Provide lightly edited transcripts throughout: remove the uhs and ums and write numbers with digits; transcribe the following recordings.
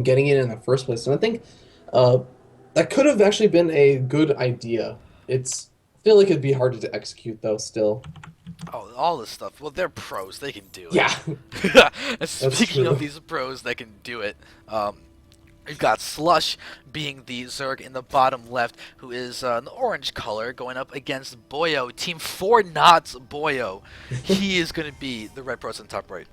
getting it in the first place. And I think uh, that could have actually been a good idea. I feel like it'd be hard to execute though still. Oh, all this stuff. Well, they're pros. They can do it. Yeah, And that's speaking of true. these pros that can do it, we've got Slush being the Zerg in the bottom left, who is an orange color, going up against Boyo, Team 4 Knots Boyo. He is going to be the red pro in the top right.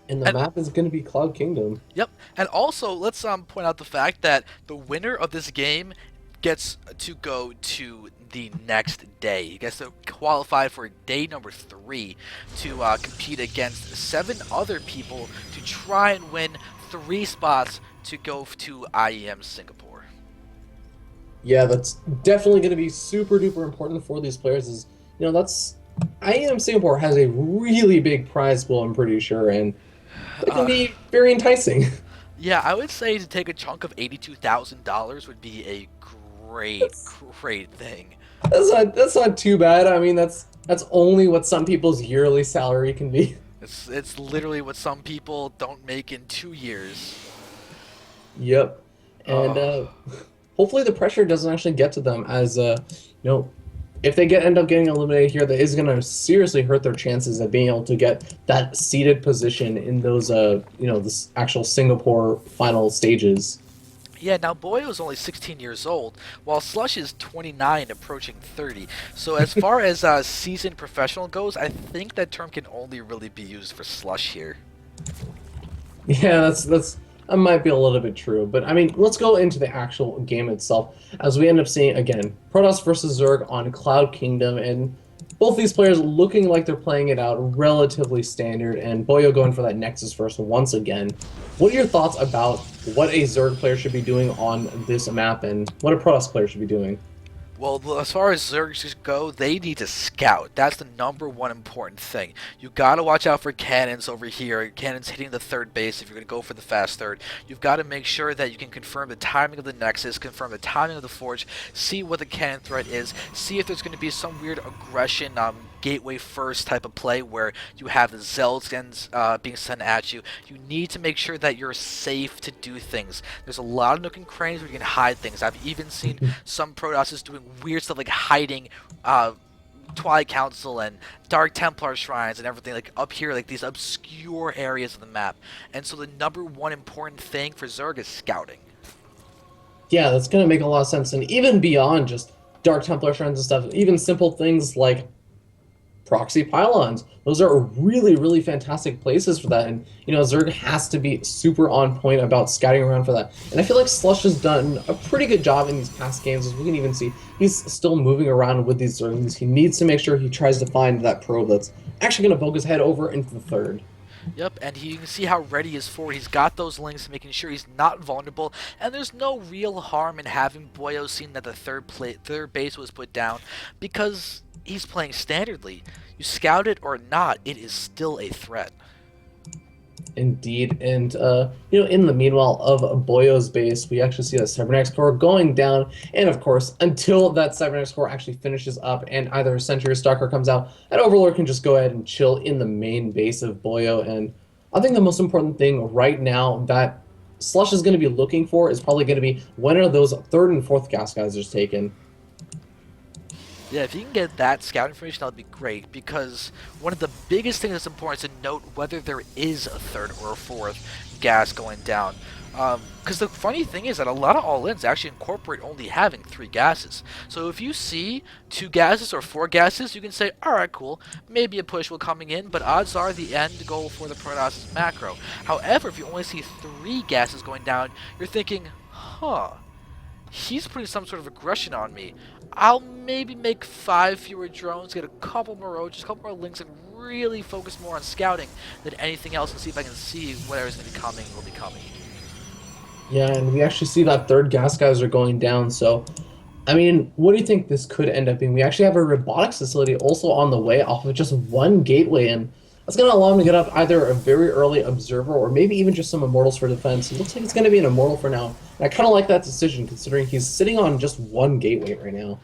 And the And map is going to be Cloud Kingdom. yep, and also let's point out the fact that the winner of this game gets to go to the next day. He gets to qualify for day number 3 to compete against 7 other people to try and win 3 spots to go to IEM Singapore. Yeah, that's definitely going to be super duper important for these players. That's IAM Singapore has a really big prize pool, I'm pretty sure, and that can Uh, be very enticing. yeah, I would say to take a chunk of $82,000 would be a great, That's, great thing. that's not too bad. I mean, that's only what some people's yearly salary can be. It's literally what some people don't make in 2 years. Yep. And Oh. hopefully the pressure doesn't actually get to them as if they end up getting eliminated here, that is going to seriously hurt their chances of being able to get that seated position in those this actual Singapore final stages. Yeah, now Boyo is only 16 years old, while Slush is 29, approaching 30. So as far as seasoned professional goes, I think that term can only really be used for Slush here. Yeah, that might be a little bit true, but I mean, let's go into the actual game itself as we end up seeing again Protoss versus Zerg on Cloud Kingdom, and both these players looking like they're playing it out relatively standard, and Boyo going for that Nexus first once again. What are your thoughts about what a Zerg player should be doing on this map, and what a Protoss player should be doing? Well, as far as Zergs go, they need to scout. That's the number one important thing. You gotta watch out for cannons over here. Cannons hitting the third base if you're gonna go for the fast third. You've got to make sure that you can confirm the timing of the Nexus, confirm the timing of the Forge, see what the cannon threat is, see if there's gonna be some weird aggression, gateway first type of play where you have the Zelskins being sent at you. You need to make sure that you're safe to do things. There's a lot of nook and crannies where you can hide things. I've even seen some Protosses doing weird stuff like hiding Twilight Council and Dark Templar shrines and everything like up here, like these obscure areas of the map. And so the number one important thing for Zerg is scouting. Yeah, that's gonna make a lot of sense, and even beyond just Dark Templar shrines and stuff, even simple things like proxy pylons. Those are really, really fantastic places for that. And, Zerg has to be super on point about scouting around for that. And I feel like Slush has done a pretty good job in these past games, as we can even see. He's still moving around with these Zergs. He needs to make sure he tries to find that probe that's actually going to poke his head over into the third. Yep, and you can see how ready he is for. He's got those links, making sure he's not vulnerable, and there's no real harm in having Boyo seen that the third base was put down, because he's playing standardly. You scout it or not, it is still a threat. Indeed, and in the meanwhile of Boyo's base, we actually see that Cybernetics core going down, and of course, until that Cybernetics core actually finishes up and either a Sentry or Stalker comes out, that Overlord can just go ahead and chill in the main base of Boyo. And I think the most important thing right now that Slush is going to be looking for is probably going to be when are those third and fourth gas geysers taken. Yeah, if you can get that scout information, that would be great, because one of the biggest things that's important is to note whether there is a third or a fourth gas going down. Because the funny thing is that a lot of all-ins actually incorporate only having 3 gases. So if you see 2 gases or 4 gases, you can say, alright, cool, maybe a push will coming in, but odds are the end goal for the Protoss is macro. However, if you only see 3 gases going down, you're thinking, huh, he's putting some sort of aggression on me. I'll maybe make 5 fewer drones, get a couple more roaches, a couple more links, and really focus more on scouting than anything else and see if I can see whatever's going to be coming will be coming. Yeah, and we actually see that third gas geyser going down. So, I mean, what do you think this could end up being? We actually have a robotics facility also on the way off of just one gateway, and that's going to allow him to get up either a very early observer or maybe even just some immortals for defense. It looks like it's going to be an immortal for now. And I kind of like that decision considering he's sitting on just one gateway right now.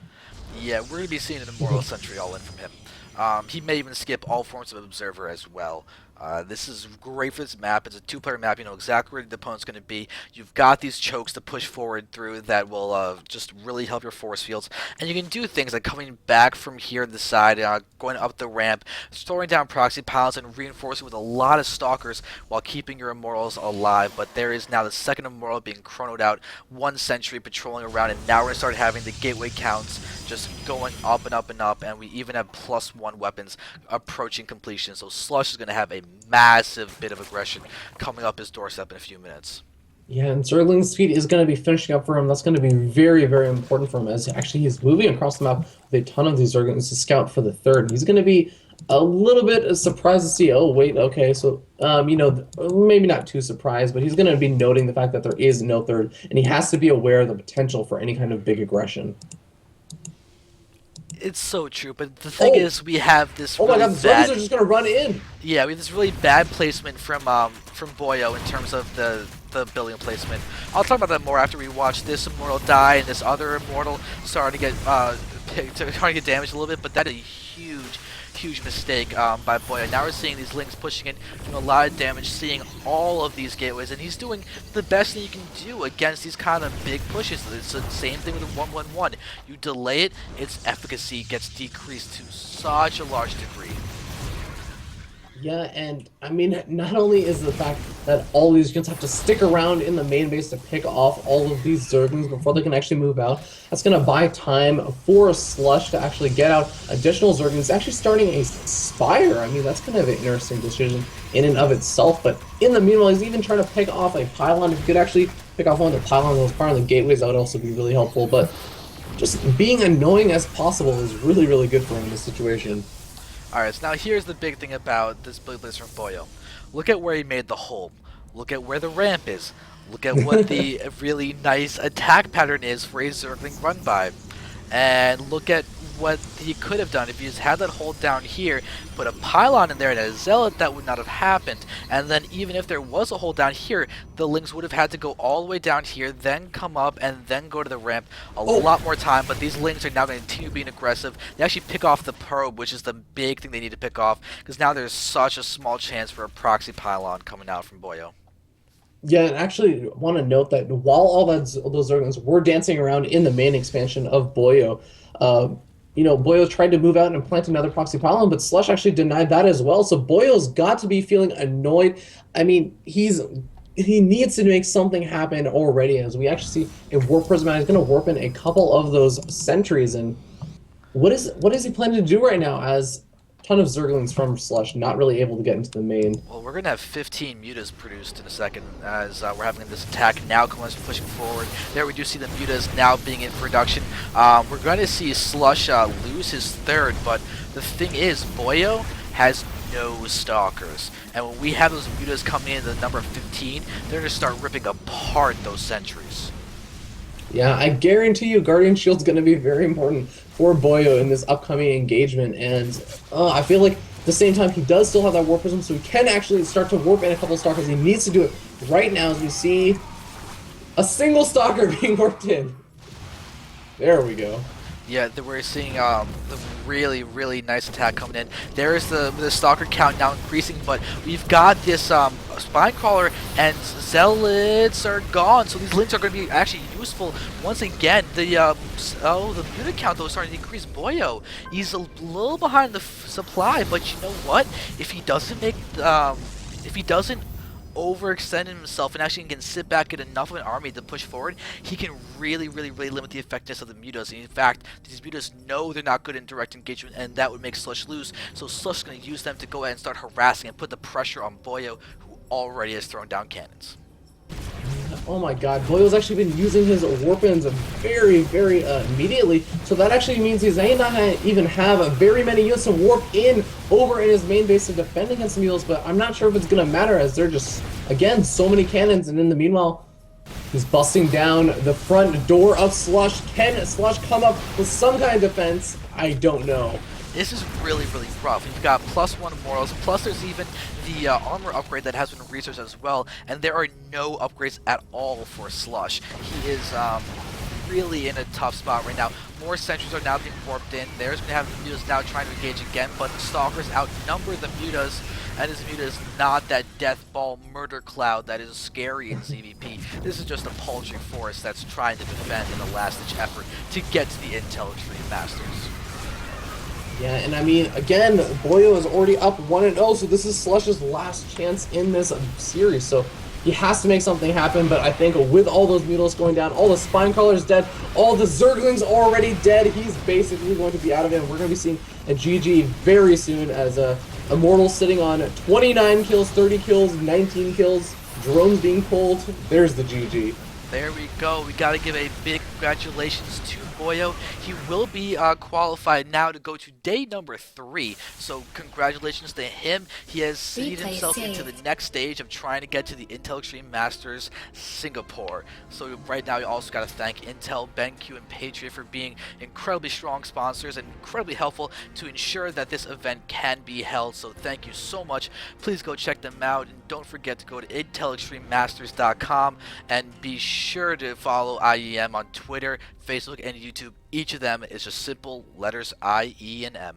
Yeah, we're going to be seeing an Immortal Sentry all in from him. He may even skip all forms of Observer as well. This is great for this map. It's a two-player map. You know exactly where the opponent's going to be. You've got these chokes to push forward through that will just really help your force fields. And you can do things like coming back from here to the side, going up the ramp, throwing down proxy piles, and reinforcing with a lot of stalkers while keeping your immortals alive. But there is now the second immortal being chronoed out, one sentry patrolling around, and now we're going to start having the gateway counts just going up and up and up, and we even have +1 weapons approaching completion. So Slush is going to have a massive bit of aggression coming up his doorstep in a few minutes. Yeah, and Zergling's speed is going to be finishing up for him. That's going to be very, very important for him, as actually he's moving across the map with a ton of these Zerglings to scout for the third. He's going to be a little bit surprised to see, oh, wait, okay, so, maybe not too surprised, but he's going to be noting the fact that there is no third, and he has to be aware of the potential for any kind of big aggression. It's so true, but the thing is, we have this. Oh really my God, the Zerglings are just gonna run in. Yeah, we have this really bad placement from Boyo in terms of the building placement. I'll talk about that more after we watch this immortal die and this other immortal starting to get damaged a little bit. But that is a huge mistake by Boyo. Now we're seeing these links pushing in, doing a lot of damage, seeing all of these gateways, and he's doing the best thing you can do against these kind of big pushes. It's the same thing with the 1-1-1. You delay it, its efficacy gets decreased to such a large degree. Yeah, and I mean, not only is the fact that all these units have to stick around in the main base to pick off all of these Zerglings before they can actually move out, that's going to buy time for Slush to actually get out additional Zerglings, actually starting a Spire. I mean, that's kind of an interesting decision in and of itself, but in the meanwhile, he's even trying to pick off a pylon. If he could actually pick off one of the pylons that was part of the gateways, that would also be really helpful, but just being annoying as possible is really, really good for him in this situation. Alright, so now here's the big thing about this build list from Boyo. Look at where he made the hole. Look at where the ramp is. Look at what the really nice attack pattern is for a Zergling run by. And look at what he could have done if he just had that hole down here, put a pylon in there and a zealot, that would not have happened. And then even if there was a hole down here, the links would have had to go all the way down here, then come up and then go to the ramp. A lot more time, but these links are now going to continue being aggressive. They actually pick off the probe, which is the big thing they need to pick off, because now there's such a small chance for a proxy pylon coming out from Boyo. Yeah, and actually want to note that while all those Zerglings were dancing around in the main expansion of Boyo, Boyo tried to move out and plant another proxy pylon, but Slush actually denied that as well. So Boyo's got to be feeling annoyed. I mean, he needs to make something happen already, as we actually see a warp prismatic is going to warp in a couple of those sentries. And what is he planning to do right now, as ton of Zerglings from Slush not really able to get into the main? Well, we're going to have 15 mutas produced in a second as we're having this attack now pushing forward. There we do see the mutas now being in production. We're going to see Slush lose his third, but the thing is, Boyo has no stalkers. And when we have those mutas coming in at the number 15, they're going to start ripping apart those sentries. Yeah, I guarantee you Guardian Shield's going to be very important for Boyo in this upcoming engagement, and I feel like at the same time he does still have that Warp Prism, so he can actually start to warp in a couple Stalkers. He needs to do it right now, as we see a single Stalker being warped in. There we go. Yeah, we're seeing the really nice attack coming in. There is the Stalker count now increasing, but we've got this Spinecrawler and Zealots are gone, so these links are going to be actually useful once again. The muta count though is starting to increase. Boyo, he's a little behind the supply, but you know what? If he doesn't overextend himself and actually can sit back, get enough of an army to push forward, he can really limit the effectiveness of the mutas. And in fact, these mutas know they're not good in direct engagement, and that would make Slush lose. So Slush is going to use them to go ahead and start harassing and put the pressure on Boyo, who already has thrown down cannons. Oh my God, Boyo's actually been using his warp-ins very immediately, so that actually means he may not even have very many units to warp in over in his main base to defend against the mules, but I'm not sure if it's going to matter, as they're just, again, so many cannons, and in the meanwhile, he's busting down the front door of Slush. Can Slush come up with some kind of defense? I don't know. This is really rough. You've got +1 morals, plus there's even the armor upgrade that has been researched as well, and there are no upgrades at all for Slush. He is really in a tough spot right now. More sentries are now being warped in. There's going to have the Mutas now trying to engage again, but the Stalkers outnumber the Mutas, and this Muta is not that death ball murder cloud that is scary in ZVP. This is just a paltry force that's trying to defend in a last-ditch effort to get to the Intel Extreme Masters. Yeah, and I mean, again, Boyo is already up 1-0, so this is Slush's last chance in this series. So he has to make something happen, but I think with all those mutals going down, all the spine crawlers dead, all the Zerglings already dead, he's basically going to be out of it. And we're going to be seeing a GG very soon as Immortal sitting on 29 kills, 30 kills, 19 kills, drones being pulled. There's the GG. There we go. We got to give a big congratulations to Boyo. He will be qualified now to go to day number 3. So congratulations to him. He has seeded himself into the next stage of trying to get to the Intel Extreme Masters Singapore. So right now, you also got to thank Intel, BenQ, and Patriot for being incredibly strong sponsors and incredibly helpful to ensure that this event can be held. So thank you so much. Please go check them out, and don't forget to go to intelextrememasters.com and be sure to follow IEM on Twitter, Facebook, and YouTube. Each of them is just simple letters I, E, and M.